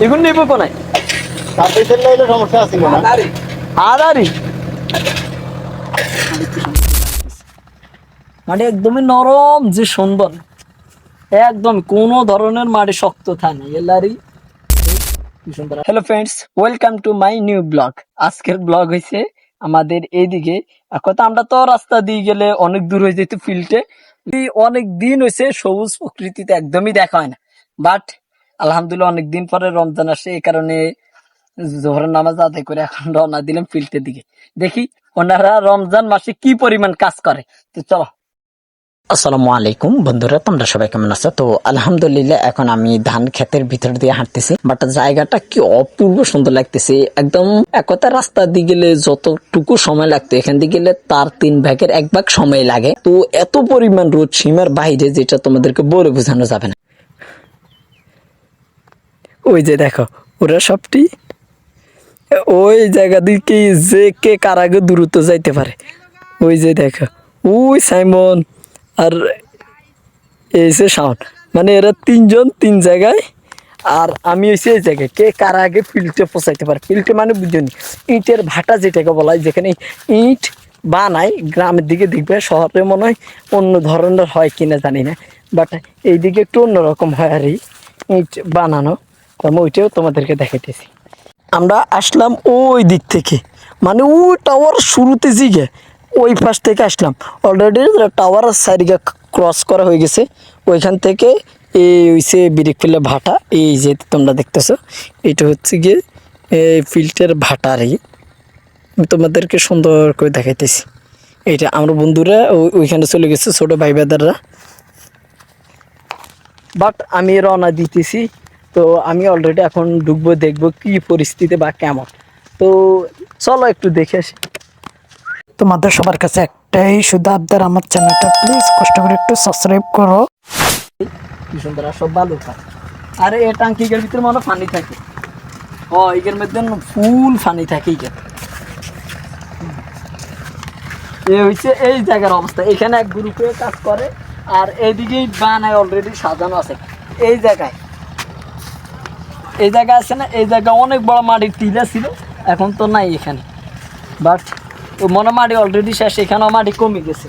এখন নেব কোনায় সার্ভিসের লাইলে সমস্যা আছে না আরে মাটি একদমই নরম যে সুন্দর, একদম কোনো ধরনের মাটি শক্ত থাকে না এলারি। Hello friends, welcome to my new blog. আজকের ব্লগ হয়েছে আমাদের এইদিকে। কথা আমরা তো রাস্তা দিয়ে গেলে অনেক দূর হয়ে যেত ফিল্ডে, অনেক দিন হয়েছে সবুজ প্রকৃতিতে একদমই দেখা হয় না। বাট আলহামদুলিল্লাহ অনেক দিন পরে রমজান আসে, এই কারণে জোহরের নামাজ আদায় করে এখন রওনা দিলাম ফিল্ডের দিকে। দেখি ওনারা রমজান মাসে কি পরিমাণ কাজ করে। তো চলো। আসসালামু আলাইকুম বন্ধুরা, তোমরা সবাই কেমন আছো? তো আলহামদুলিল্লাহ এখন আমি ধান ক্ষেতের ভিতর দিয়ে হাঁটতেছি, বাট জায়গাটা কি অপূর্ব সুন্দর লাগতেছে। একদম একতা রাস্তা দিয়ে গেলে যতটুকু সময় লাগতো এখান দিয়ে গেলে তার 3/1 সময় লাগে। তো এত পরিমাণ রোদ সীমার বাইরে, যেটা তোমাদেরকে বলে বোঝানো যাবে না। ওই যে দেখো ওরা সবটি ওই জায়গা দিকে যে কে কার আগে দ্রুত যাইতে পারে। ওই যে দেখো ওই সাইমন আর এই যে শাওন, মানে এরা তিনজন তিন জায়গায়, আর আমি হয়েছি এই জায়গায় কে কার আগে ফিল্ডে পৌঁছাইতে পারে। ফিল্ডে মানে বুঝুন ইটের ভাটা যেটাকে বলা হয়, যেখানে ইট বানায়। গ্রামের দিকে দেখবে, শহরে মনে হয় অন্য ধরনের হয় কিনা জানি না, বাট এইদিকে একটু অন্যরকম হয় আর ইট বানানো। আমি ওইটাও তোমাদেরকে দেখাইতেছি। আমরা আসলাম ওই দিক থেকে, মানে ওই টাওয়ার শুরুতে জিগে ওই পাশ থেকে আসলাম। অলরেডি টাওয়ার সাইডে ক্রস করা হয়ে গেছে। ওইখান থেকে এই হইছে ব্রিক ফিল্ডের ভাটা, এই যে তোমরা দেখতেছো এটা হচ্ছে গিয়ে এই ফিল্ডের ভাটা। আর আমি তোমাদেরকে সুন্দর করে দেখাইতেছি। এইটা আমরা বন্ধুরা ওইখানে চলে গেছে, ছোট ভাই বেদাররা। বাট আমি রওনা দিতেছি, তো আমি অলরেডি এখন ঢুকবো, দেখবো কি পরিস্থিতি বা কেমন। তো চলো একটু দেখে আসি। তোমাদের সবার কাছে একটাই শুধু আবদার, আমার চ্যানেলটা প্লিজ কষ্ট করে একটু সাবস্ক্রাইব করো। কি সুন্দর আর সব ভালো থাকে। আরে এ টাঙ্কির ভিতরে মনে পানি থাকে, ও এর মধ্যে ফুল পানি থাকে। এ হচ্ছে এই জায়গার অবস্থা। এখানে এক গ্রুপে কাজ করে, আর এইদিকে বানায় অলরেডি সাজানো আছে। এই জায়গায় আছে না, এই জায়গায় অনেক বড় মাটির টিলা ছিল, এখন তো নাই এখানে। বাট ও মনে মাটি অলরেডি শেষ, এখানেও মাটি কমে গেছে।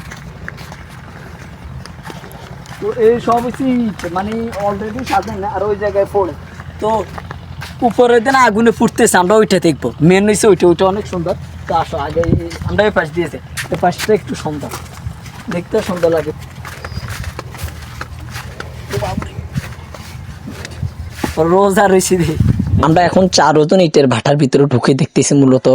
তো এই সব হচ্ছে মানে অলরেডি সাজায় না, আর ওই জায়গায় পড়ে। তো উপরের দিন আগুনে ফুটতেছে, আমরা ওইটা দেখবো। মেন হয়েছে ওইটা অনেক সুন্দর। তো আসো আগে আমরা এই পাশ দিয়েছে, এই পাশটা একটু সুন্দর, দেখতে সুন্দর লাগে। রোজা রয়েছে। আমরা এখন 4 জন ইটের ভাটার ভিতরে ঢুকে দেখতেছি মূলত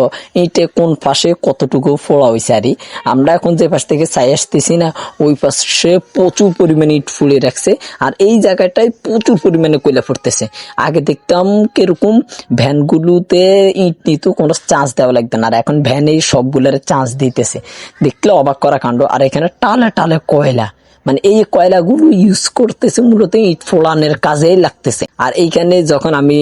ইটে কোন পাশে কতটুকু ফোড়া হয়েছে। আর আমরা এখন যে পাশ থেকে চাই আসতেছি না, ওই পাশে প্রচুর পরিমাণে ইট ফুলে রাখছে, আর এই জায়গাটায় প্রচুর পরিমাণে কয়লা ফুটতেছে। আগে দেখতাম কিরকম ভ্যানগুলোতে ইট নিত, কোনো চার্জ দেওয়া লাগতো না, আর এখন ভ্যানে সবগুলোর চার্জ দিতেছে। দেখলে অবাক করা কাণ্ড। আর এখানে টালে টালে কয়লা, মানে এই কয়লাগুলো ইউজ করতেছে মূলত ইট ফোড়ানোর কাজেই লাগতেছে। আর এইখানে যখন আমি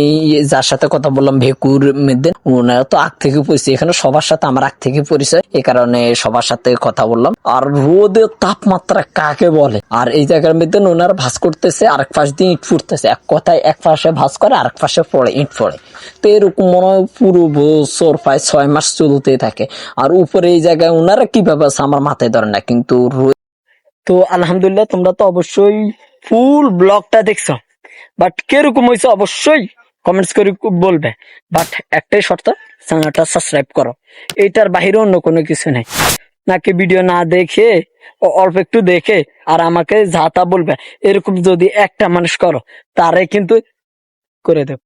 যার সাথে কথা বললাম ভেকুর মধ্যে, ওনারা তো আগ থেকে পরিচয়, এখানে সবার সাথে আমার আগ থেকে পরিচয়, এই কারণে সবার সাথে কথা বললাম। আর রোদের তাপমাত্রা কাকে বলে! আর এই জায়গার মধ্যে ওনারা ভাঁজ করতেছে, আরেক পাশ দিয়ে ইট ফুটতেছে। এক কথায় এক পাশে ভাঁজ করে, আরেক পাশে পড়ে ইট পড়ে। তো এরকম মনে হয় পুরো বছর প্রায় 6 মাস চলতেই থাকে। আর উপরে এই জায়গায় ওনারা কিভাবে আছে আমার মাথায় ধরে না, কিন্তু তো আলহামদুলিল্লাহ তোমরা তো অবশ্যই ফুল ব্লগটা দেখছো, বাট কিরকম হয়েছে অবশ্যই কমেন্টস করে বলবে। বাট একটাই শর্ত, চ্যানেলটা সাবস্ক্রাইব করো। এইটার বাহিরে অন্য কোনো কিছু নেই। নাকি ভিডিও না দেখে অল্প একটু দেখে আর আমাকে যা তা বলবে, এরকম যদি একটা মানুষ করো তারে কিন্তু করে দেব।